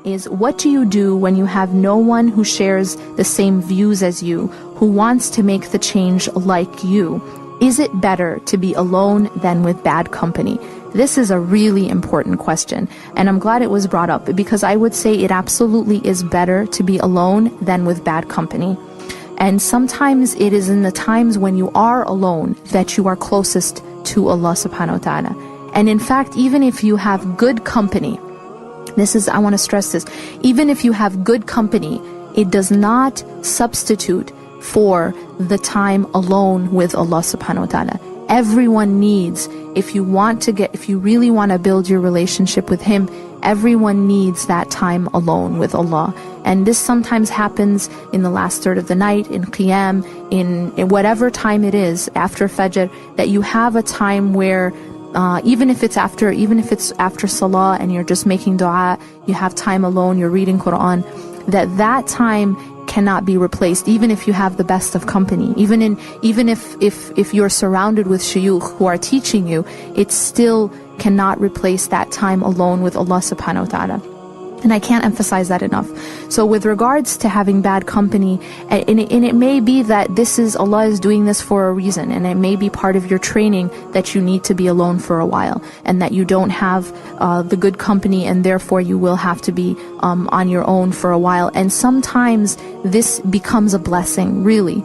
is, what do you do when you have no one who shares the same views as you, who wants to make the change like you? Is it better to be alone than with bad company? This is a really important question, and I'm glad it was brought up, because I would say it absolutely is better to be alone than with bad company. And sometimes it is in the times when you are alone that you are closest to Allah subhanahu wa ta'ala. And in fact, even if you have good company, I want to stress this, even if you have good company, it does not substitute for the time alone with Allah subhanahu wa ta'ala. Everyone needs, if you really want to build your relationship with Him, everyone needs that time alone with Allah. And this sometimes happens in the last third of the night, in Qiyam, in whatever time it is, after Fajr, that you have a time where even if it's after Salah and you're just making dua, you have time alone, you're reading Quran, that time cannot be replaced, even if you have the best of company. Even if you're surrounded with shuyukh who are teaching you, it still cannot replace that time alone with Allah subhanahu wa ta'ala. And I can't emphasize that enough. So with regards to having bad company, and it may be that Allah is doing this for a reason, and it may be part of your training that you need to be alone for a while, and that you don't have the good company, and therefore you will have to be on your own for a while. And sometimes this becomes a blessing, really,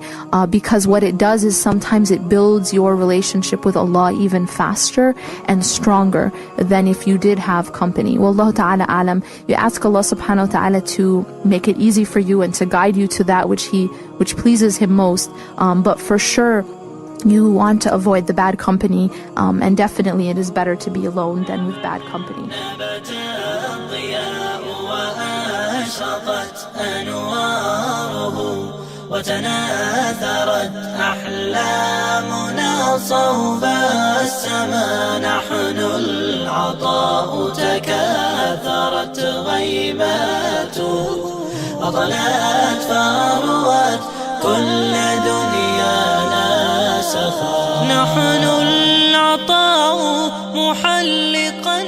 because what it does is sometimes it builds your relationship with Allah even faster and stronger than if you did have company. Wallahu ta'ala alam. You ask Allah subhanahu wa ta'ala to make it easy for you and to guide you to that which pleases Him most. But for sure, you want to avoid the bad company, and definitely it is better to be alone than with bad company. وتناثرت أحلامنا صوب السماء، نحن العطاء تكاثرت غيباته، أطلت فروت كل دنيانا سخاء، نحن العطاء محلقا